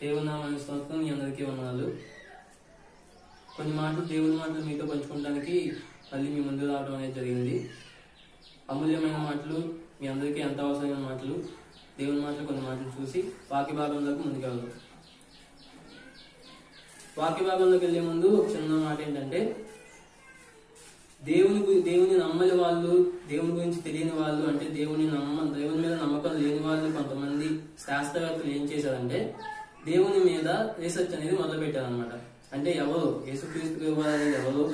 దేవుని నామానికి స్తోత్రం. మీ అందరికీ వందనాలు. కొన్ని మాటలు దేవుని మాటలు మీతో పంచుకోవడానికి మళ్ళీ మీ ముందు రావడం అనేది జరిగింది. అమూల్యమైన మాటలు, మీ అందరికీ ఎంత అవసరమైన మాటలు, దేవుని మాటలు కొన్ని మాటలు చూసి వాక్య భాగంలోకి ముందుకు వెళ్దాం. వాక్య భాగంలోకి వెళ్లే ముందు ఒక చిన్న మాట ఏంటంటే, దేవుని నమ్మని వాళ్ళు, దేవుని గురించి తెలియని వాళ్ళు, అంటే దేవుని మీద నమ్మకం లేని వాళ్ళు కొంతమంది శాస్త్రవేత్తలు ఏం చేశారంటే దేవుని మీద రీసెర్చ్ అనేది మొదలు పెట్టారనమాట. అంటే ఎవరు యేసుక్రీస్తు అనేది ఎవరు,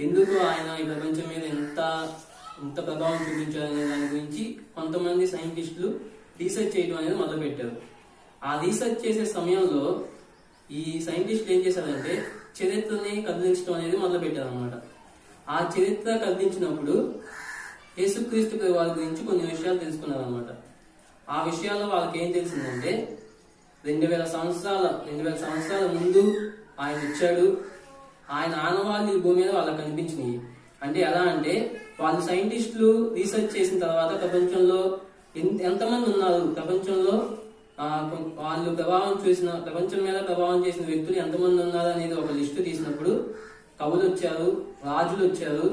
ఎందుకు ఆయన ఈ ప్రపంచం మీద ఎంత ప్రభావం చూపించారనే దాని గురించి కొంతమంది సైంటిస్టులు రీసెర్చ్ చేయడం అనేది మొదలు పెట్టారు. ఆ రీసెర్చ్ చేసే సమయంలో ఈ సైంటిస్టులు ఏం చేశారంటే చరిత్రని కదిలించడం అనేది మొదలు పెట్టారు అనమాట. ఆ చరిత్ర కదిలించినప్పుడు యేసుక్రీస్తు వారి గురించి కొన్ని విషయాలు తెలుసుకున్నారు అనమాట. ఆ విషయాల్లో వాళ్ళకి ఏం తెలిసిందంటే 2000 సంవత్సరాల ముందు ఆయన వచ్చాడు. ఆయన ఆనవాళ్ళు ఈ భూమి మీద వాళ్ళకి కనిపించినాయి. అంటే ఎలా అంటే వాళ్ళు సైంటిస్టులు రీసెర్చ్ చేసిన తర్వాత ప్రపంచంలో ఎంతమంది ఉన్నారు, ప్రపంచంలో వాళ్ళు ప్రపంచం మీద ప్రభావం చేసిన వ్యక్తులు ఎంతమంది ఉన్నారు అనేది ఒక లిస్టు తీసినప్పుడు కవులు వచ్చారు, రాజులు వచ్చారు,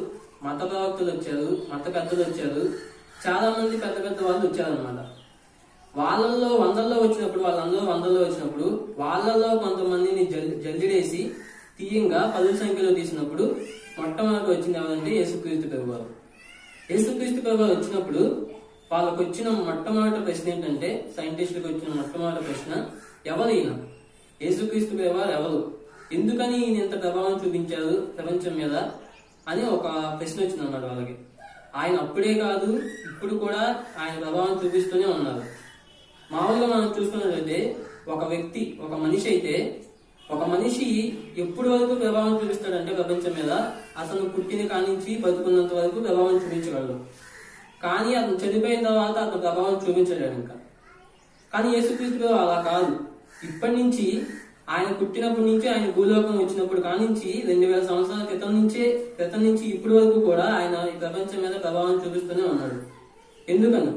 మత ప్రవక్తలు వచ్చారు, మత పెద్దలు వచ్చారు, చాలా మంది పెద్ద పెద్ద వాళ్ళు వచ్చారనమాట. వాళ్ళల్లో వందల్లో వచ్చినప్పుడు వాళ్ళల్లో కొంతమందిని జల్లిడేసి తీయంగా 10 సంఖ్యలో తీసినప్పుడు మొట్టమొదటి వచ్చింది ఎవరంటే యేసుక్రీస్తు ప్రభువారు. యేసుక్రీస్తు ప్రభువారు వచ్చినప్పుడు వాళ్ళకు వచ్చిన మొట్టమొదటి ప్రశ్న ఏంటంటే, సైంటిస్టులకు వచ్చిన మొట్టమొదటి ప్రశ్న, ఎవరు ఈయన? యేసుక్రీస్తు ప్రభువారు ఎవరు, ఎందుకని ఈయన ఇంత ప్రభావం చూపించారు ప్రపంచం మీద అని ఒక ప్రశ్న వచ్చింది అన్నమాట వాళ్ళకి. ఆయన అప్పుడే కాదు ఇప్పుడు కూడా ఆయన ప్రభావం చూపిస్తూనే ఉన్నారు. మామూలుగా మనం చూసుకున్నట్లయితే ఒక మనిషి ఎప్పుడు వరకు ప్రభావం చూపిస్తాడంటే ప్రపంచం మీద అతను పుట్టిన కానించి బతుకున్నంత వరకు ప్రభావం చూపించగలడు. కానీ అతను చనిపోయిన తర్వాత అతను ప్రభావం చూపించలేడు ఇంకా. కానీ యేసుక్రీస్తు అలా కాదు. ఇప్పటి నుంచి ఆయన పుట్టినప్పటి నుంచి, ఆయన భూలోకం వచ్చినప్పుడు కానించి 2000 సంవత్సరాల క్రితం నుంచి ఇప్పటి వరకు కూడా ఆయన ఈ ప్రపంచం మీద ప్రభావం చూపిస్తూనే ఉన్నాడు. ఎందుకని?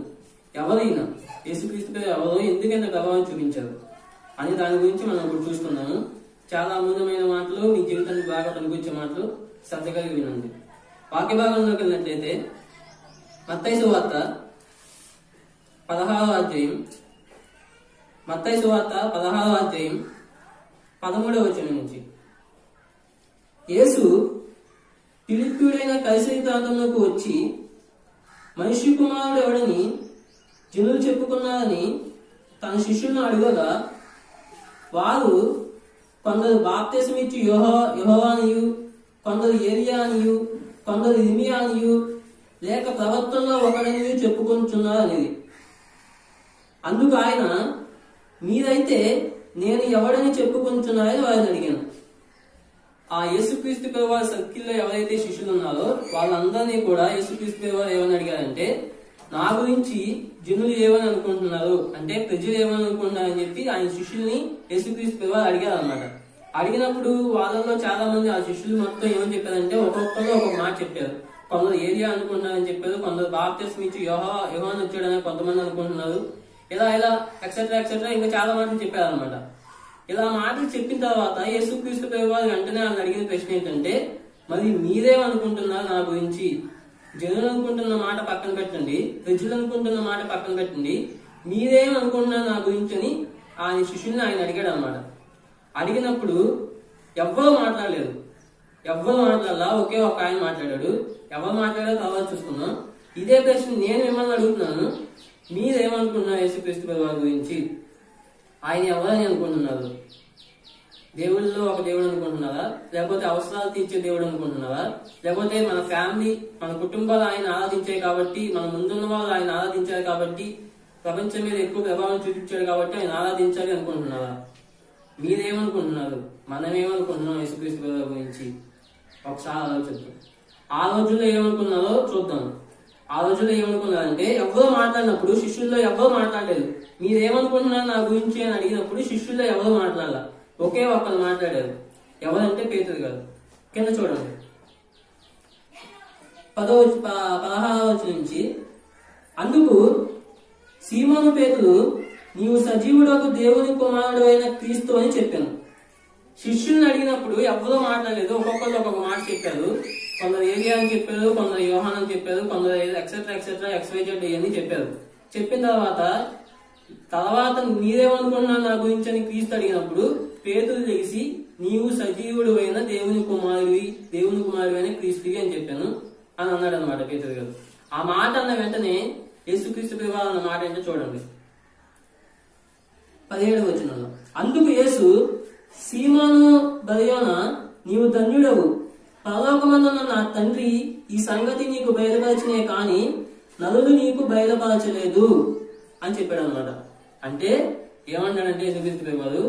ఎవరైనా యేసుక్రీస్తు ఎవరో, ఎందుకంత ప్రభావం చూపించారు అని దాని గురించి మనం ఇప్పుడు చూస్తున్నాము. చాలా అమూల్యమైన మాటలు, మీ జీవితానికి బాగా పనికొచ్చే మాటలు, శ్రద్ధ కలిగి వినండి. వాక్య భాగంలోకి వెళ్ళినట్లయితే మత్తయి సువార్త 16వ అధ్యాయం 13వ వచనం నుంచి, యేసు ఫిలిప్పీయుడైన కైసరీ ప్రాంతంలోకి వచ్చి మనిషి కుమారుడు ఎవడని జనులు చెప్పుకున్నారని తన శిష్యులను అడగగా, వారు కొందరు బాప్తిసమిచ్చు యోహానియు, కొందరు ఏలియా అనియు, కొందరు ఇర్మియా అనియు, లేక ప్రవక్తల్లో ఒకడనియు చెప్పుకొంటున్నారు అనేది. అందుకు ఆయన, మీరైతే నేను ఎవడని చెప్పుకుంటున్నారని వారిని అడిగాను. ఆ యేసుక్రీస్తు వారి సర్కిల్లో ఎవరైతే శిష్యులు ఉన్నారో వాళ్ళందరినీ కూడా యేసుక్రీస్తు వారు ఏమని అడిగారంటే, నా గురించి జనులు ఏమని అనుకుంటున్నారు, అంటే ప్రజలు ఏమని అనుకుంటున్నారని చెప్పి ఆయన శిష్యుల్ని యేసుక్రీస్తు వారు అడిగారు అనమాట. అడిగినప్పుడు వాళ్ళలో చాలా మంది ఆ శిష్యులు మొత్తం ఏమని చెప్పారంటే ఒక్కొక్కరు ఒక్కొక్క మాట చెప్పారు. కొందరు ఏరియా అనుకుంటున్నారని చెప్పారు, కొందరు బాప్తిస్మిచ్చు యోహాను వచ్చాడని కొంతమంది అనుకుంటున్నారు, ఇలా ఎక్సెట్రా ఇంకా చాలా మాటలు చెప్పారు అనమాట. ఇలా మాటలు చెప్పిన తర్వాత యేసుక్రీస్తు వారు వెంటనే ఆయన అడిగిన ప్రశ్న ఏంటంటే, మరి మీరేమనుకుంటున్నారు నా గురించి? జనులు అనుకుంటున్న మాట పక్కన పెట్టండి, ప్రజలు అనుకుంటున్న మాట పక్కన పెట్టండి, మీరేమనుకుంటున్నారు నా గురించి అని ఆయన శిష్యుల్ని ఆయన అడిగాడు అనమాట. అడిగినప్పుడు ఎవ్వరు మాట్లాడలేదు, ఒకే ఒక ఆయన మాట్లాడాడు. ఎవరు మాట్లాడారో తర్వాత చూసుకున్నాం. ఇదే ప్రశ్న నేను మిమ్మల్ని అడుగుతున్నాను, మీరేమనుకుంటున్నారు యేసుక్రీస్తు వారి గురించి? ఆయన ఎవరని అనుకుంటున్నారు? దేవుళ్ళలో ఒక దేవుడు అనుకుంటున్నారా, లేకపోతే అవసరాలు తీర్చే దేవుడు అనుకుంటున్నారా, లేకపోతే మన ఫ్యామిలీ, మన కుటుంబాలు ఆయన ఆరాధించాయి కాబట్టి, మన ముందున్న వాళ్ళు ఆయన ఆరాధించారు కాబట్టి, ప్రపంచం మీద ఎక్కువ ప్రభావం చూపించాడు కాబట్టి ఆయన ఆరాధించాలి అనుకుంటున్నారా? మీరేమనుకుంటున్నారు? మనమేమనుకుంటున్నాం యేసుక్రీస్తు గురించి? ఒకసారి ఆలోచిద్దాం. ఆ రోజుల్లో ఏమనుకున్నారో చూద్దాం. ఆ రోజుల్లో ఏమనుకున్నారంటే, ఎవరో మాట్లాడినప్పుడు శిష్యుల్లో ఎవరో మాట్లాడలేదు. మీరేమనుకుంటున్నారు నా గురించి అని అడిగినప్పుడు శిష్యుల్లో ఎవరో మాట్లాడాల, ఒకే ఒక్కరు మాట్లాడారు. ఎవరంటే పేతురు గారు. కింద చూడండి 16వ వచనం నుంచి, అందుకు సీమోను పేతురు నీవు సజీవుడకు దేవుని కుమారుడు అయిన క్రీస్తు అని చెప్పాను. శిష్యుల్ని అడిగినప్పుడు ఎవరో మాట్లాడలేదు, ఒక్కొక్కరు ఒక్కొక్క మాట చెప్పారు. కొందరు ఏలియా అని చెప్పారు, కొందరు యోహాన్ అని చెప్పారు, కొందరు ఎక్సెట్రా XYZ అని చెప్పారు. చెప్పిన తర్వాత మీరేమనుకున్నా నా గురించి అని క్రీస్తు అడిగినప్పుడు పేతురు లేచి నీవు సజీవుడు అయిన దేవుని కుమారుడి అయిన క్రీస్తువి అని చెప్పాను అని అన్నాడు అనమాట పేతురు గారు. ఆ మాట అన్న వెంటనే యేసుక్రీస్తు ప్రభువు అన్న మాట ఏంటో చూడండి 17వ వచనంలో. అందుకు యేసు, సీమోను బర్యోనా, నీవు ధన్యుడవు, పరలోకమందున్న నా తండ్రి ఈ సంగతి నీకు బయలుపరచినే కాని నలుడు నీకు బయలుపరచలేదు అని చెప్పాడు అనమాట. అంటే ఏమన్నాడంటే యేసుక్రీస్తు ప్రభువు,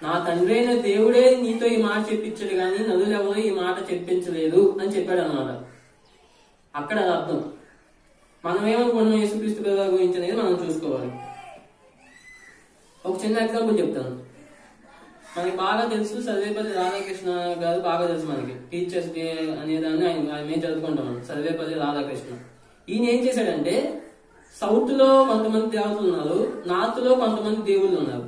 నా తండ్రి అయిన దేవుడే నీతో ఈ మాట చెప్పించాడు కానీ నలుడు ఎవరో ఈ మాట చెప్పించలేదు అని చెప్పాడు అనమాట. అక్కడ అది అర్థం. మనం ఏమనుకుంటున్నాం యేసుక్రీస్తు ప్రభువు గురించి అనేది మనం చూసుకోవాలి. ఒక చిన్న ఎగ్జాంపుల్ చెప్తాను. మనకి బాగా తెలుసు సర్వేపల్లి రాధాకృష్ణ గారు, బాగా తెలుసు మనకి, టీచర్స్ డే అనేదాన్ని ఆయన మేము చదువుకుంటాం. సర్వేపల్లి రాధాకృష్ణ ఈయన ఏం చేశాడంటే, సౌత్ లో కొంతమంది దేవతలు ఉన్నారు, నార్త్ లో కొంతమంది దేవుళ్ళు ఉన్నారు.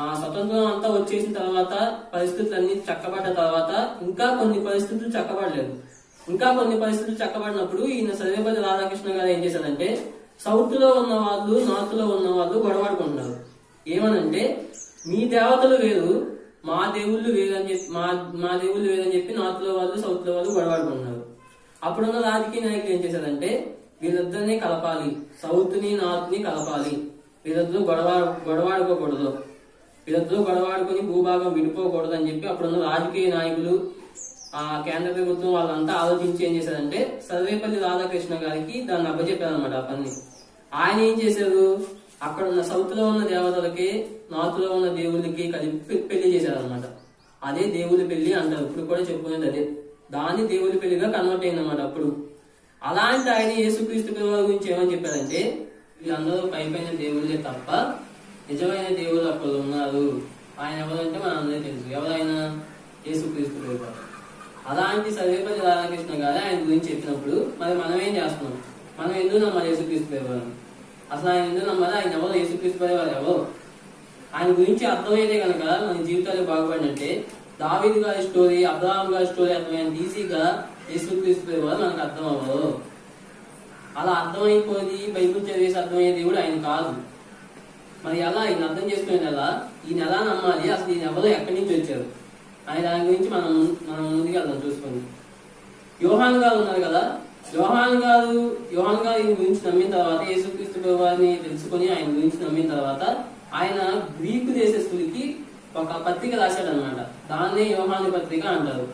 ఆ స్వతంత్రం అంతా వచ్చేసిన తర్వాత పరిస్థితులన్నీ చక్కబడ్డ తర్వాత ఇంకా కొన్ని పరిస్థితులు చక్కబడలేదు. ఇంకా కొన్ని పరిస్థితులు చక్కబడినప్పుడు ఈయన సర్వేపల్లి రాధాకృష్ణ గారు ఏం చేశాడంటే, సౌత్ లో ఉన్న వాళ్ళు నార్త్ లో ఉన్న వాళ్ళు గొడవడుకుంటున్నారు. ఏమనంటే, మీ దేవతలు వేరు, మా దేవుళ్ళు వేరని చెప్పి నార్త్ లో వాళ్ళు సౌత్ లో వాళ్ళు గొడవడుకుంటున్నారు. అప్పుడున్న రాజకీయ నాయకులు ఏం చేశారంటే, వీళ్ళిద్దరిని కలపాలి, సౌత్ ని నార్త్ ని కలపాలి, వీళ్ళిద్దరూ గొడవాడుకోకూడదు, వీళ్ళిద్దరూ గొడవాడుకుని భూభాగం విడిపోకూడదు అని చెప్పి అప్పుడున్న రాజకీయ నాయకులు, ఆ కేంద్ర ప్రభుత్వం వాళ్ళంతా ఆలోచించి ఏం చేశారంటే సర్వేపల్లి రాధాకృష్ణ గారికి దాన్ని అప్పచెప్పారు అనమాట. ఆ పని ఆయన ఏం చేశారు, అక్కడ ఉన్న సౌత్ లో ఉన్న దేవతలకి నార్త్ లో ఉన్న దేవుళ్ళకి కలిపి పెళ్లి చేశారనమాట. అదే దేవుడి పెళ్లి అంటారు, ఇప్పుడు కూడా చెప్పుకునేది అదే. దాన్ని దేవుడి పెళ్లిగా కన్వర్ట్ అయిందన్నమాట. అప్పుడు అలాంటి ఆయన యేసుక్రీస్తు ప్రభువు గురించి ఏమని చెప్పారంటే, వీళ్ళందరూ పైపైన దేవుళ్ళే తప్ప నిజమైన దేవుళ్ళు అక్కడ ఉన్నారు. ఆయన ఎవరంటే మన అందరికీ తెలుసు, ఎవరైనా యేసుక్రీస్తు ప్రభువు. అలాంటి సర్వేపల్లి రాధాకృష్ణ గారు ఆయన గురించి చెప్పినప్పుడు మరి మనం ఏం చేస్తున్నాం, మనం ఎందుకు నమ్మాలి యేసుక్రీస్తు ప్రభువు? అసలు ఆయన ఎందుకు నమ్మాలి? ఆయన ఎవరో, యేసుక్రీస్తు ప్రభువు ఎవరో ఆయన గురించి అర్థమైతే కనుక మన జీవితాలు బాగుపడినట్టే. దావీదు గారి స్టోరీ, అబ్రహాం గారి స్టోరీ అర్థమైనంత ఈజీగా యేసుక్రీస్తు ప్రభువు మనకు అర్థం అవ్వదు. అలా అర్థమైపోయి బైబిల్ చదివేసి అర్థమయ్యే దేవుడు ఆయన కాదు. మరి ఎలా ఈయన అర్థం చేసుకునేది ఎలా, ఈయన ఎలా నమ్మాలి, అసలు ఈయన ఎవరో ఎక్కడి నుంచి వచ్చారు అని దాని గురించి మనం ముందుకు వెళ్దాం చూసుకొని. యోహాన్ గారు ఉన్నారు కదా, యోహాన్ గారు ఈయన గురించి నమ్మిన తర్వాత, యేసుక్రీస్తు ప్రభువుని తెలుసుకొని ఆయన గురించి నమ్మిన తర్వాత ఆయన గ్రీకు దేశస్తులకి ఒక పత్రిక రాశాడు అనమాట. దాన్నే యోహాను పత్రిక అంటారు.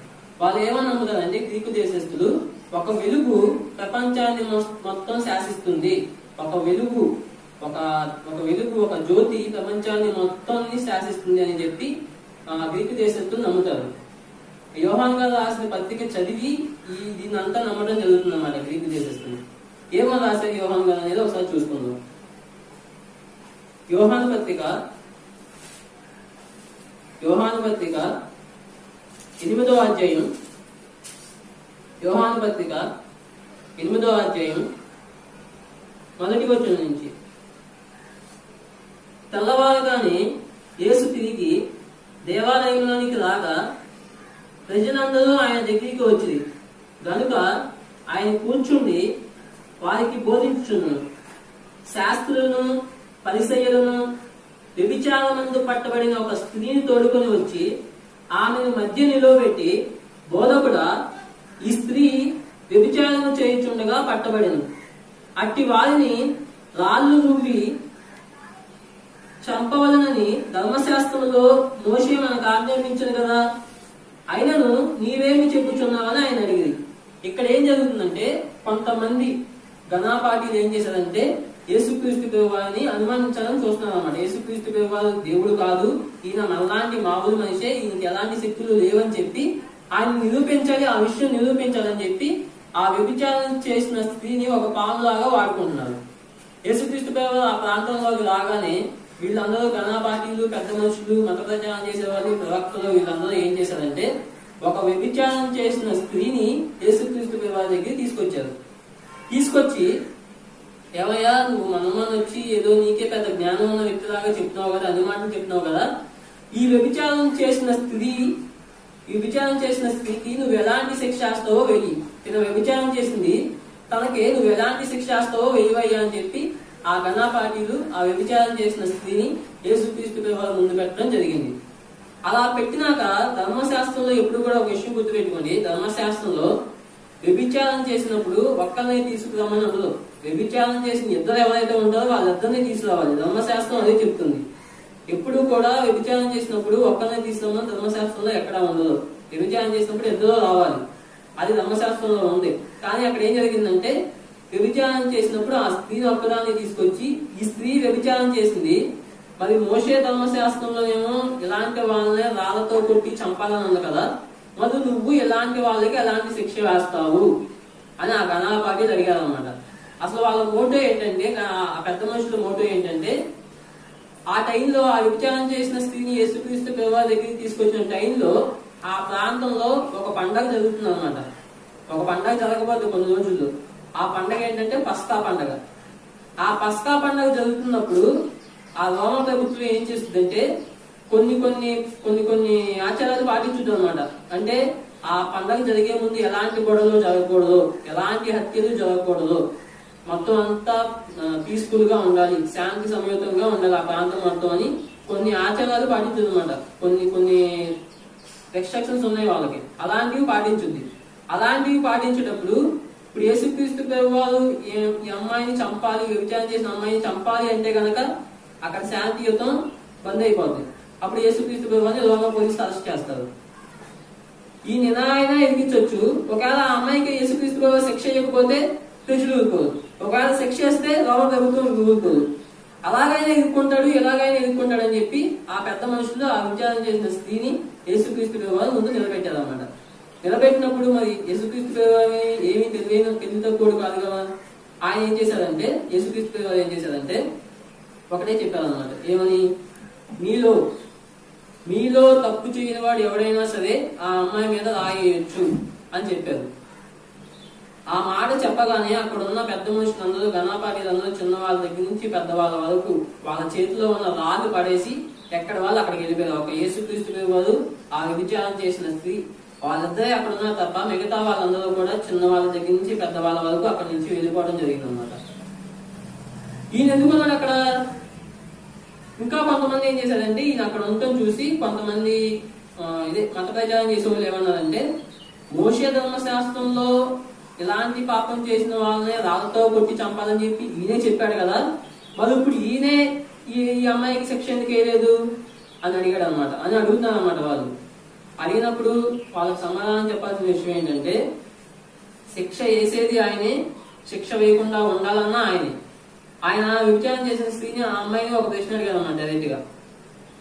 వాళ్ళు ఏమని నమ్ముతారంటే, గ్రీకు దేశస్తులు ఒక వెలుగు ప్రపంచాన్ని మొత్తం శాసిస్తుంది, ఒక వెలుగు ఒక జ్యోతి ప్రపంచాన్ని మొత్తాన్ని శాసిస్తుంది అని చెప్పి గ్రీకు దేశస్తులు నమ్ముతారు. యోహాన్ గారు రాసిన పత్రిక చదివి దీన్ని అంతా నమ్మడం జరుగుతుంది అన్నమాట గ్రీకు దేశస్తులు. ఏమో రాశారు యోహాన్ గారు అనేది ఒకసారి చూసుకుందాం. యోహాను పత్రిక 8వ అధ్యాయం, యోహాను పత్రిక 8వ అధ్యాయం 1వ వచనం నుంచి. తెల్లవారుగానే యేసు తిరిగి దేవాలయంలోనికి రాగా ప్రజలందరూ ఆయన దగ్గరికి వచ్చింది గనుక ఆయన కూర్చుండి వారికి బోధించుచున్నాడు. శాస్త్రులను పరిసయ్యులను వ్యభిచారమందు పట్టబడిన ఒక స్త్రీని తోడుకొని వచ్చి ఆమెను మధ్య నిలవబెట్టి, బోధకుడా, ఈ స్త్రీ వ్యభిచారము చేయుచుండగా పట్టబడిన అట్టి వారిని రాళ్ళు రువ్వి చంపవలనని ధర్మశాస్త్రంలో మోషే మనకు ఆజ్ఞాపించను కదా, అయినను నీవేమి చెప్పుచున్నావని ఆయన అడిగింది. ఇక్కడ ఏం జరుగుతుందంటే, కొంతమంది ఘనాపాటీలు ఏం చేశారంటే యేసుక్రీస్తు ప్రభువుని అనుమానించాలని చూస్తున్నారు అన్నమాట. యేసుక్రీస్తు ప్రభువు దేవుడు కాదు, ఈయన మనలాంటి మామూలు మనిషే, ఈయనకి ఎలాంటి శక్తులు లేవని చెప్పి ఆయన నిరూపించాలి, ఆ విషయం నిరూపించాలని చెప్పి ఆ వ్యభిచారం చేసిన స్త్రీని ఒక పాములాగా వాడుకుంటున్నారు. యేసుక్రీస్తు ప్రభువు ఆ ప్రాంతంలోకి రాగానే వీళ్ళందరూ ఘనాపాటీలు, పెద్ద మనుషులు, మత ప్రచారం చేసేవాళ్ళు, ప్రవక్తలు, వీళ్ళందరూ ఏం చేశారంటే ఒక వ్యభిచారం చేసిన స్త్రీని యేసుక్రీస్తు ప్రభువు దగ్గర తీసుకొచ్చారు. తీసుకొచ్చి ఏమయ్యా నువ్వు మనమని వచ్చి ఏదో నీకే పెద్ద జ్ఞానం ఉన్న వ్యక్తిలాగా చెప్తున్నావు కదా, అన్ని మాటలు చెప్తున్నావు కదా, ఈ వ్యభిచారం చేసిన స్త్రీకి నువ్వు ఎలాంటి శిక్ష వేస్తావో వెయ్యి. తిన వ్యభిచారం చేసింది తనకి నువ్వు ఎలాంటి శిక్ష వేస్తావో వెయ్యవయ్యా అని చెప్పి ఆ గణపాటీలు ఆ వ్యభిచారం చేసిన స్త్రీని యేసుక్రీస్తు వారు ముందు పెట్టడం జరిగింది. అలా పెట్టినాక ధర్మశాస్త్రంలో ఎప్పుడు కూడా ఒక విషయం గుర్తుపెట్టుకోండి, ధర్మశాస్త్రంలో వ్యభిచారం చేసినప్పుడు ఒక్కరిని తీసుకురామని ఉండదు. వ్యభిచారం చేసిన ఇద్దరు ఎవరైతే ఉంటారో వాళ్ళిద్దరిని తీసుకురావాలి. ధర్మశాస్త్రం అదే చెప్తుంది. ఎప్పుడు కూడా వ్యభిచారం చేసినప్పుడు ఒక్కరిని తీసుకురామని ధర్మశాస్త్రంలో ఎక్కడా ఉండదు. వ్యభిచారం చేసినప్పుడు ఇద్దరు రావాలి, అది ధర్మశాస్త్రంలో ఉంది. కానీ అక్కడ ఏం జరిగిందంటే వ్యభిచారం చేసినప్పుడు ఆ స్త్రీని ఒక్కదాన్ని తీసుకొచ్చి ఈ స్త్రీ వ్యభిచారం చేసింది, మరి మోషే ధర్మశాస్త్రంలోనేమో ఇలాంటి వాళ్ళని రాళ్లతో కొట్టి చంపాలని ఉంది కదా, మరి నువ్వు ఇలాంటి వాళ్ళకి ఎలాంటి శిక్ష వేస్తావు అని ఆ గణపాటీలు అడిగారు అనమాట. అసలు వాళ్ళ మోటో ఏంటంటే, ఆ పెద్ద మనుషుల మోటో ఏంటంటే, ఆ టైంలో ఆ వ్యభిచారం చేసిన స్త్రీని యేసుక్రీస్తు ప్రభువు దగ్గరికి తీసుకొచ్చిన టైంలో ఆ ప్రాంతంలో ఒక పండగ జరుగుతుంది అనమాట. ఒక పండగ జరగబోతుంది కొన్ని రోజుల్లో. ఆ పండగ ఏంటంటే పస్కా పండగ. ఆ పస్కా పండగ జరుగుతున్నప్పుడు ఆ రోమ ప్రభుత్వం ఏం చేస్తుందంటే కొన్ని కొన్ని కొన్ని కొన్ని ఆచారాలు పాటించుద్దు అనమాట. అంటే ఆ పండగ జరిగే ముందు ఎలాంటి గొడవలు జరగకూడదు, ఎలాంటి హత్యలు జరగకూడదు, మొత్తం అంతా పీస్ఫుల్ గా ఉండాలి, శాంతి సమయుతంగా ఉండాలి ఆ ప్రాంతం మొత్తం అని కొన్ని ఆచారాలు పాటించుద్ది అనమాట. కొన్ని కొన్ని రెస్ట్రిక్షన్స్ ఉన్నాయి వాళ్ళకి, అలాంటివి పాటించుద్ది. అలాంటివి పాటించేటప్పుడు ఇప్పుడు యేసుక్రీస్తు ప్రభువు ఈ అమ్మాయిని చంపాలి, వ్యభిచారం చేసిన అమ్మాయిని చంపాలి అంటే గనక అక్కడ శాంతియుతం బంద్ అయిపోతుంది. అప్పుడు యేసుక్రీస్తు ప్రభువుని రోమ పోలీసులు అరెస్ట్ చేస్తారు. ఈ నినాయన ఎదిగించవచ్చు. ఒకవేళ ఆ అమ్మాయికి యేసుక్రీస్తు ప్రభువు శిక్ష ఇవ్వకపోతే ప్రజలు ఊరుకోదు, ఒకవేళ శిక్ష ఇస్తే రోమ ప్రభుత్వం ఊరుకోదు. అలాగైనా ఎదుర్కొంటాడు, ఎలాగైనా ఎదుర్కొంటాడు అని చెప్పి ఆ పెద్ద మనుషులు ఆ విచారణ చేసిన స్త్రీని యేసుక్రీస్తు ప్రభువు ముందు నిలబెట్టారు అన్నమాట. నిలబెట్టినప్పుడు మరి యేసుక్రీస్తు ప్రభువు ఏమీ తెలివి తక్కువ కాదు కదా, ఆయన ఏం చేశారంటే యేసుక్రీస్తు ప్రభువు ఏం చేశారంటే ఒకటే చెప్పారనమాట. ఏమని? మీలో తప్పు చేయని వాడు ఎవడైనా సరే ఆ అమ్మాయి మీద రాయేయచ్చు అని చెప్పారు. ఆ మాట చెప్పగానే అక్కడ ఉన్న పెద్ద మనుషులందరూ, గణపాటీలందరూ, చిన్నవాళ్ళ దగ్గర నుంచి పెద్దవాళ్ళ వరకు వాళ్ళ చేతిలో ఉన్న రాళ్ళు పడేసి ఎక్కడ వాళ్ళు అక్కడికి వెళ్ళిపోయారు. ఒక యేసుక్రీస్తు వారు ఆ వ్యభిచారం చేసిన స్త్రీ వాళ్ళిద్దరే అక్కడ ఉన్నారు తప్ప మిగతా వాళ్ళందరూ కూడా చిన్నవాళ్ళ దగ్గర నుంచి పెద్దవాళ్ళ వరకు అక్కడి నుంచి వెళ్ళిపోవడం జరిగింది అనమాట. ఈయన ఎందుకున్నాడు అక్కడ? ఇంకా కొంతమంది ఏం చేశారంటే ఈయన అక్కడ ఉండటం చూసి కొంతమంది ఇదే మత ప్రచారం చేసే వాళ్ళు ఏమన్నారంటే, మోషే ధర్మశాస్త్రంలో ఇలాంటి పాపం చేసిన వాళ్ళని రాళ్ళతో కొట్టి చంపాలని చెప్పి ఈయనే చెప్పాడు కదా, మరి ఇప్పుడు ఈయనే ఈ అమ్మాయికి శిక్ష ఎందుకు వేయలేదు అని అడిగాడు అనమాట. అని అడుగుతున్నారు అనమాట వాళ్ళు. అడిగినప్పుడు వాళ్ళకి సమాధానం చెప్పాల్సిన విషయం ఏంటంటే, శిక్ష వేసేది ఆయనే, శిక్ష వేయకుండా ఉండాలన్నా ఆయనే. ఆయన విచారణ చేసిన స్త్రీని ఆ అమ్మాయిని ఒక ప్రశ్న అడిగారు అన్నమాట డైరెక్ట్ గా.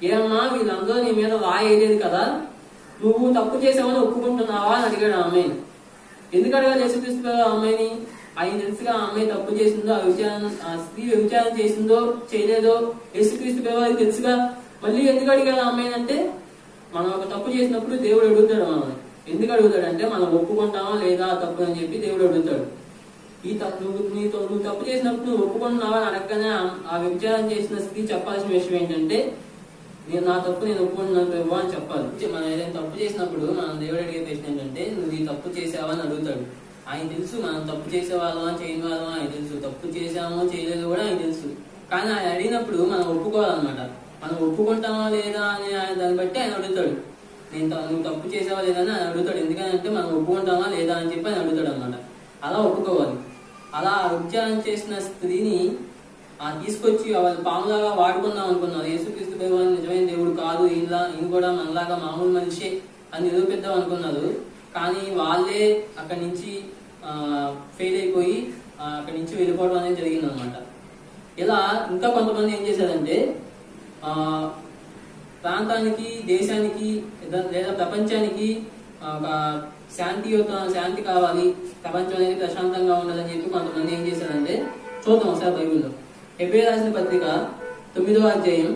ఏమమ్మా వీళ్ళందరూ నీ మీద వేయలేదు కదా, నువ్వు తప్పు చేసావని ఒప్పుకుంటున్నావా అని అడిగాడు ఆ అమ్మాయిని. ఎందుకు అడగాలి యేసుక్రీస్తు ఆ అమ్మాయిని? ఆయన తెలుసుగా ఆ అమ్మాయి తప్పు చేసిందో, ఆ స్త్రీ విచారణ చేసిందో చేయలేదో యేసుక్రీస్తు వారికి తెలుసుగా. మళ్ళీ ఎందుకు అడిగాడు ఆ అమ్మాయిని అంటే, మనం ఒక తప్పు చేసినప్పుడు దేవుడు అడుగుతాడు మనల్ని. ఎందుకు అడుగుతాడంటే మనం ఒప్పుకుంటామా లేదా తప్పు అని చెప్పి దేవుడు అడుగుతాడు. నువ్వు తప్పు చేసినప్పుడు నువ్వు ఒప్పుకుంటున్నావా అని అడగగానే ఆ విచారణ చేసిన స్త్రీ చెప్పాల్సిన విషయం ఏంటంటే, నా తప్పు నేను ఒప్పుకుంటున్నాను ప్రభు అని చెప్పాలి. మనం ఏదైనా తప్పు చేసినప్పుడు మనం దేవుడు అడిగే ప్రశ్న ఏంటంటే, నువ్వు ఈ తప్పు చేసావా అని అడుగుతాడు. ఆయన తెలుసు మనం తప్పు చేసేవాళ్ళమా చేయని వాళ్ళమా ఆయన తెలుసు, తప్పు చేసామో చేయలేదు కూడా ఆయన తెలుసు. కానీ ఆయన అడిగినప్పుడు మనం ఒప్పుకోవాలన్నమాట. మనం ఒప్పుకుంటామా లేదా అని ఆయన దాన్ని బట్టి ఆయన అడుగుతాడు. నువ్వు తప్పు చేసావా లేదా అని ఆయన అడుగుతాడు. ఎందుకంటే మనం ఒప్పుకుంటామా లేదా అని చెప్పి ఆయన అడుగుతాడు అనమాట. అలా ఒప్పుకోవాలి. అలా విచారణ చేసిన స్త్రీని తీసుకొచ్చి వాళ్ళు పాములాగా వాడుకుందాం అనుకున్నారు. యేసుక్రీస్తు ప్రభువు నిజమైన దేవుడు కాదు, ఈయన కూడా మనలాగా మామూలు మనిషి అని నిరూపిద్దాం అనుకున్నారు. కానీ వాళ్ళే అక్కడి నుంచి ఫెయిల్ అయిపోయి అక్కడి నుంచి వెళ్ళిపోవడం అనేది జరిగింది అనమాట. ఇలా ఇంకా కొంతమంది ఏం చేశారంటే, ప్రాంతానికి, దేశానికి లేదా ప్రపంచానికి ఒక శాంతి కావాలి, ప్రపంచం అనేది ప్రశాంతంగా ఉండాలని చెప్పి కొంతమంది ఏం చేశారంటే, చూద్దాం ఒకసారి బైబిల్లో. హెబ్రీ రాసిన పత్రిక 9వ అధ్యాయం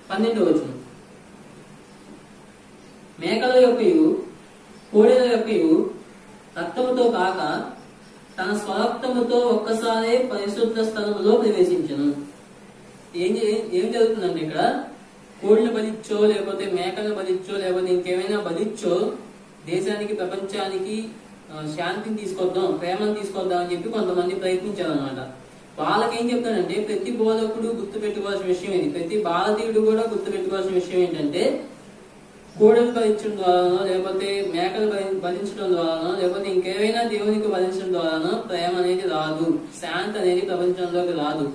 12వ వచనం. మేకల యొక్కయు కోడెల యొక్కయు రక్తముతో కాక తన స్వరక్తముతో ఒక్కసారే పరిశుద్ధ స్థలములో ప్రవేశించను. ఏం జరుగుతుందంటే ఇక్కడ కోడిని బలిచ్చో లేకపోతే మేకలను బలిచ్చో లేకపోతే ఇంకేమైనా బలిచ్చో దేశానికి ప్రపంచానికి శాంతిని తీసుకొద్దాం, ప్రేమను తీసుకొద్దాం అని చెప్పి కొంతమంది ప్రయత్నించారనమాట. వాళ్ళకేం చెప్తానంటే ప్రతి బోధకుడు గుర్తు పెట్టుకోవాల్సిన విషయం ఇది, ప్రతి భారతీయుడు కూడా గుర్తు పెట్టుకోవాల్సిన విషయం ఏంటంటే కోడలు బలించడం ద్వారానో లేకపోతే మేకలు బలించడం ద్వారానో లేకపోతే ఇంకేమైనా దేవునికి బలించడం ద్వారానో ప్రేమ అనేది రాదు, శాంతి అనేది ప్రపంచంలోకి రాదు.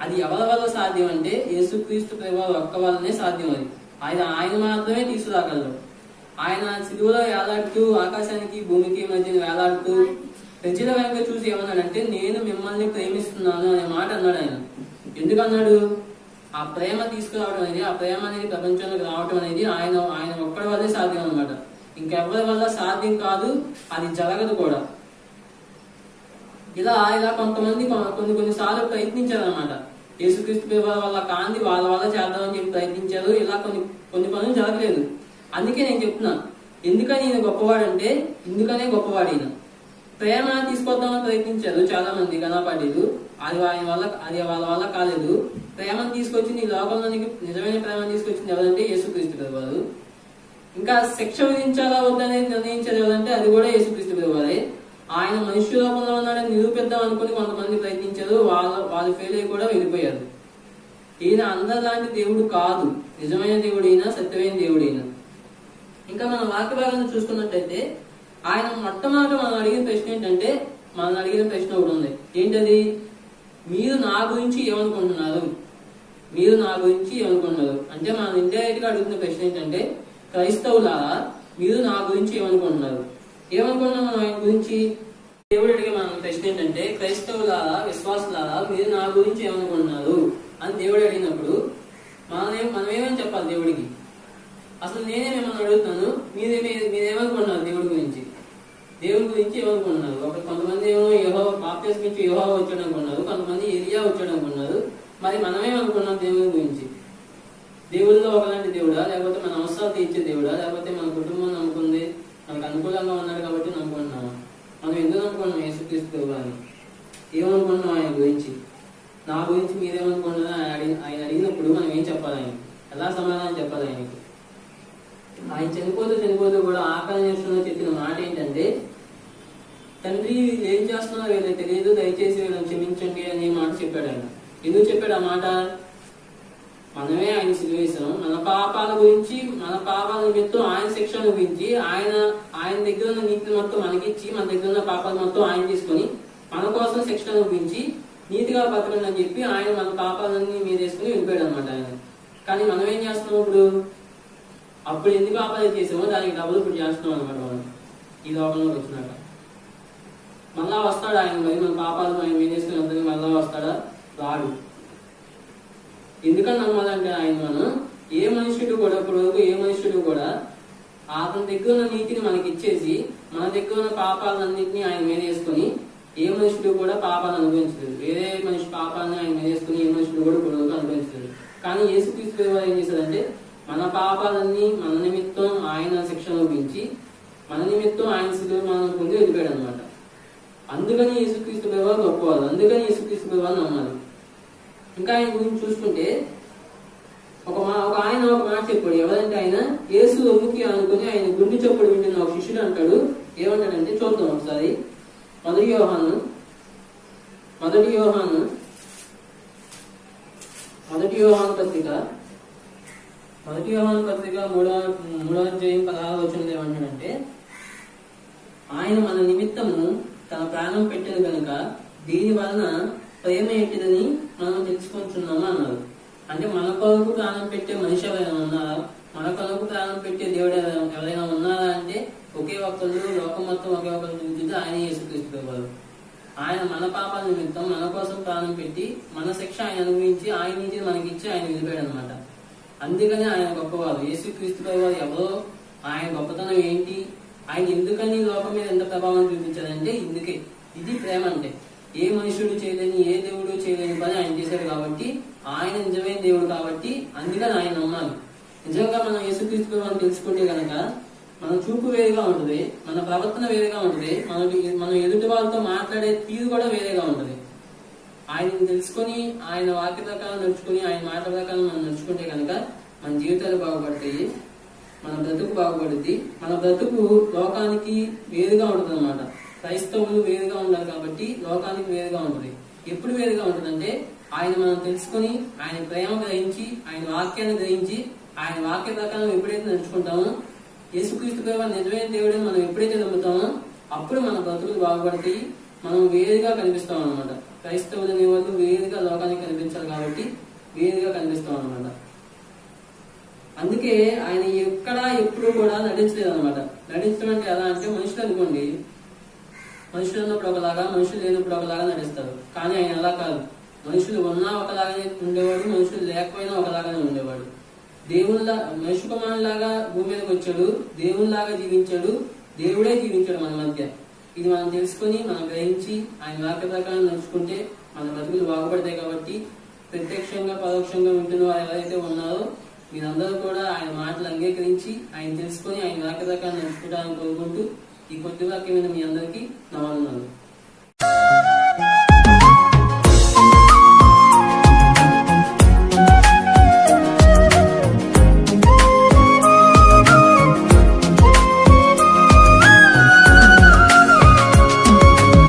అది ఎవరి వల్ల సాధ్యం అంటే యేసుక్రీస్తు ప్రభువు ఒక్క వల్లనే సాధ్యం. అది ఆయన మాత్రమే తీసుకురాగలరు. ఆయన సిలువలో వేలాడుతూ ఆకాశానికి భూమికి మధ్య వేలాడుతూ ప్రజల వెనక చూసి ఏమన్నాడంటే నేను మిమ్మల్ని ప్రేమిస్తున్నాను అనే మాట అన్నాడు. ఆయన ఎందుకన్నాడు? ఆ ప్రేమ తీసుకురావడం అనేది, ఆ ప్రేమ అనేది ప్రపంచంలోకి రావడం అనేది ఆయన ఒక్కడి వల్లే సాధ్యం అనమాట. ఇంకెవరి వల్ల సాధ్యం కాదు, అది జరగదు కూడా. ఇలా కొంతమంది కొన్నిసార్లు ప్రయత్నించారనమాట. యేసుక్రీస్తు ప్రభువు వల్ల కాంతి వాళ్ళ వల్ల చేద్దామని చెప్పి ప్రయత్నించారు. ఇలా కొన్ని పనులు జరగలేదు. అందుకే నేను చెప్తున్నా, ఎందుకని ఈయన గొప్పవాడంటే ఇందుకనే గొప్పవాడు. ఈయన ప్రేమ తీసుకొద్దామని ప్రయత్నించారు చాలా మంది ఘనపాఠీలు. అది వాళ్ళ వల్ల కాలేదు. ప్రేమను తీసుకొచ్చింది ఈ లోకంలోనికి, నిజమైన ప్రేమను తీసుకొచ్చింది ఎవరంటే యేసుక్రీస్తు ప్రభువు. ఇంకా శిక్ష విధించాలా వద్దనేది నిర్ణయించారు ఎవరంటే అది కూడా యేసుక్రీస్తు ప్రభువే. ఆయన మనుష్య రూపంలో ఉన్నాడని నిరూపిద్దాం అనుకుని కొంతమంది ప్రయత్నించారు. వాళ్ళు ఫెయిల్ అయ్యి కూడా వెళ్ళిపోయారు. ఈయన అందరిలాంటి దేవుడు కాదు, నిజమైన దేవుడు ఈయన, సత్యమైన దేవుడు ఈయన. ఇంకా మన వాక్య భాగాన్ని చూసుకున్నట్టయితే ఆయన మొట్టమొదటి మనం అడిగిన ప్రశ్న ఏంటంటే, మనం అడిగిన ప్రశ్న ఒకటి ఉంది. ఏంటది? మీరు నా గురించి ఏమనుకుంటున్నారు? మీరు నా గురించి ఏమనుకుంటున్నారు అంటే మనం ఇండైరెక్ట్ గా అడుగుతున్న ప్రశ్న ఏంటంటే, క్రైస్తవులారా మీరు నా గురించి ఏమనుకుంటున్నారు? ఏమనుకుంటున్నాం మనం ఆయన గురించి? దేవుడు అడిగే మన ప్రశ్న ఏంటంటే, క్రైస్తవులారా విశ్వాసులారా మీరు నా గురించి ఏమనుకుంటున్నారు అని దేవుడు అడిగినప్పుడు మనం ఏమని చెప్పాలి దేవుడికి? అసలు నేనే మిమ్మల్ని అడుగుతాను, మీరేమనుకుంటున్నారు దేవుడి గురించి? దేవుడి గురించి ఏమనుకుంటున్నారు? కొంతమంది ఏమో యెహోవా బాప్తిస్మం ఇచ్చి యెహోవా వచ్చాడు అనుకున్నారు, కొంతమంది ఎలియా వచ్చాడు అనుకున్నారు. మరి మనమేమనుకున్నాం దేవుడి గురించి? దేవుడిలో ఒకలాంటి దేవుడా, లేకపోతే మన అవసరాలు తీర్చే దేవుడా, లేకపోతే మన కుటుంబం నమ్ముకుంది మనకు అనుకూలంగా ఉన్నాడు కాబట్టి నమ్ముకుంటున్నామా? మనం ఎందుకు నమ్ముకున్నాం యేసుక్రీస్తు ప్రభువు అని? ఏమనుకుంటున్నాం ఆయన గురించి? నా గురించి మీరేమనుకుంటున్నా ఆయన అడిగినప్పుడు మనం ఏం చెప్పాలి? ఆయన ఎలా సమాధానం చెప్పాలి ఆయనకి? ఆయన చనిపోతూ కూడా ఆకలి నేర్చుకుని చెప్పిన మాట ఏంటంటే, తండ్రి వీళ్ళు ఏం చేస్తున్నారో వీళ్ళకి తెలియదు, దయచేసి వీళ్ళని క్షమించండి అనే మాట చెప్పాడు ఆయన. ఎందుకు చెప్పాడు ఆ మాట? మనమే ఆయన సిలువేశాం, మన పాపాల గురించి, మన పాపాల నిమిత్తం ఆయన శిక్ష అనుభవించి ఆయన దగ్గర ఉన్న నీతిని మొత్తం మనకిచ్చి, మన దగ్గర ఉన్న పాపాలు మొత్తం ఆయన తీసుకొని మన కోసం శిక్ష అనుభవించి నీతిగా బతకండి అని చెప్పి ఆయన మన పాపాలన్నీ మీద వేసుకుని వెళ్ళిపోయాడు అనమాట ఆయన. కానీ మనం ఏం చేస్తున్నాం? అప్పుడు ఎందుకు పాపాలు చేసామో దానికి డబ్బులు ఇప్పుడు చేస్తున్నాం అనమాట. మనం ఈ లోకంలోకి వచ్చినాక మళ్ళా వస్తాడు ఆయన. మరి మన పాపాలు ఆయన మీద వేసుకుని అందరినీ మళ్ళా వస్తాడా? రాడు. ఎందుకని నమ్మాలంటే ఆయన మనం ఏ మనుషుడు కూడా ఇప్పటివరకు ఏ మనుషుడు కూడా అతని దగ్గర ఉన్న నీతిని మనకి ఇచ్చేసి మన దగ్గర ఉన్న పాపాలన్నింటినీ ఆయన మీద వేసుకుని ఏ మనుషుడు కూడా పాపాలను అనుభవించలేదు. వేరే మనిషి పాపాలను ఆయన మీద వేసుకుని ఏ మనుషుడు కూడా ఇప్పటివరకు అనుభవించలేదు. కానీ యేసుక్రీస్తు ఏం చేశారంటే మన పాపాలన్నీ మన నిమిత్తం ఆయన శిక్ష అనుభవించి మన నిమిత్తం ఆయన శిలువ మనం పొంది వెళ్ళిపోయాడు అనమాట. అందుకని యేసుక్రీస్తు ప్రభువు గొప్పవారు, అందుకని యేసుక్రీస్తు ప్రభువు నమ్మాలి. ఇంకా ఆయన గురించి చూసుకుంటే ఒక ఆయన ఒక మాట చెప్పాడు. ఎవరంటే ఆయన యేసు ఒమ్ముకి అనుకుని ఆయన గుండె చప్పుడు వింటున్న ఒక శిష్యుడు అంటాడు. ఏమంటాడంటే చూద్దాం ఒకసారి. మొదటి యోహాను పత్రిక 3వ అధ్యాయం 16వ వచనంలో ఏమంటాడంటే, ఆయన మన నిమిత్తము తన ప్రాణం పెట్టిన కనుక దీని వలన ప్రేమ ఏంటిదని మనం తెలుసుకుంటున్నాము అన్నారు. అంటే మన కొరకు ప్రాణం పెట్టే మనిషి ఎవరైనా ఉన్నారా? మన కొరకు ప్రాణం పెట్టే దేవుడు ఎవరైనా ఉన్నారా అంటే ఒకే ఒక్కరు, లోకం మొత్తం ఒకే ఒక్కరు చూస్తే ఆయన యేసుక్రీస్తు ప్రభువు. ఆయన మన పాపాల నిమిత్తం మన కోసం ప్రాణం పెట్టి మన శిక్ష ఆయన అనుభవించి ఆయన నుంచి మనకిచ్చి ఆయన వెళ్ళిపోయాడు అనమాట. అందుకని ఆయన గొప్పవారు. యేసుక్రీస్తు ప్రభువు ఎవరో, ఆయన గొప్పతనం ఏంటి, ఆయన ఎందుకని లోకం మీద ఎంత ప్రభావం చూపించారంటే ఇందుకే. ఇది ప్రేమ అంటే. ఏ మనుషుడు చేయలేని, ఏ దేవుడు చేయలేని పని ఆయన చేశాడు కాబట్టి ఆయన నిజమైన దేవుడు కాబట్టి అందుకని ఆయన నమ్మాలి. నిజంగా మనం యేసుక్రీస్తు ప్రభువుని తెలుసుకుంటే కనుక మన చూపు వేరుగా ఉంటుంది, మన ప్రవర్తన వేరుగా ఉంటుంది, మనం ఎదుటి వాళ్ళతో మాట్లాడే తీరు కూడా వేరేగా ఉంటుంది. ఆయనను తెలుసుకొని ఆయన వాక్య ప్రకారం నడుచుకుని ఆయన మాట ప్రకారం మనం నడుచుకుంటే కనుక మన జీవితాలు బాగుపడతాయి, మన బ్రతుకు బాగుపడుద్ది. మన బ్రతుకు లోకానికి వేరుగా ఉంటుంది అనమాట. క్రైస్తవులు వేరుగా ఉండాలి కాబట్టి లోకానికి వేరుగా ఉంటుంది. ఎప్పుడు వేరుగా ఉంటుందంటే ఆయన మనం తెలుసుకుని ఆయన ప్రేమ గ్రహించి ఆయన వాక్యాన్ని గ్రహించి ఆయన వాక్య ప్రకారం ఎప్పుడైతే నడుచుకుంటామో, యేసుక్రీస్తు ప్రభు నిజమైన దేవుడని మనం ఎప్పుడైతే నమ్ముతామో అప్పుడు మన బ్రతుకులు బాగుపడతాయి. మనం వేరుగా కనిపిస్తాం అనమాట. క్రైస్తవులు అనే వాళ్ళు వేరుగా లోకానికి కనిపించాలి కాబట్టి వేరుగా కనిపిస్తాం అనమాట. అందుకే ఆయన ఎక్కడా ఎప్పుడు కూడా నటించలేదు అనమాట. నటించడం అంటే ఎలా అంటే, మనుషులు అనుకోండి, మనుషులు ఉన్నప్పుడు ఒకలాగా మనుషులు లేనప్పుడు ఒకలాగా నటిస్తారు. కానీ ఆయన అలా కాదు. మనుషులు ఉన్నా ఒకలాగానే ఉండేవాడు, మనుషులు లేకపోయినా ఒకలాగానే ఉండేవాడు. మనిషి కుమారులాగా భూమి మీదకి వచ్చాడు, దేవునిలాగా జీవించాడు, దేవుడే జీవించాడు మన మధ్య. ఇది మనం తెలుసుకొని మనం గ్రహించి ఆయన వాక్య ప్రకారం నడుచుకుంటే మన బతుకులు బాగుపడతాయి. కాబట్టి ప్రత్యక్షంగా పరోక్షంగా వింటున్న వారు ఎవరైతే ఉన్నారో మీరందరూ కూడా ఆయన మాటలు అంగీకరించి ఆయన తెలుసుకొని ఆయన వాక్య ప్రకారం నడుచుకుంటారని కోరుకుంటూ ఈ కొద్ది వాక్యమైన మీ అందరికీ నా వందనాలు.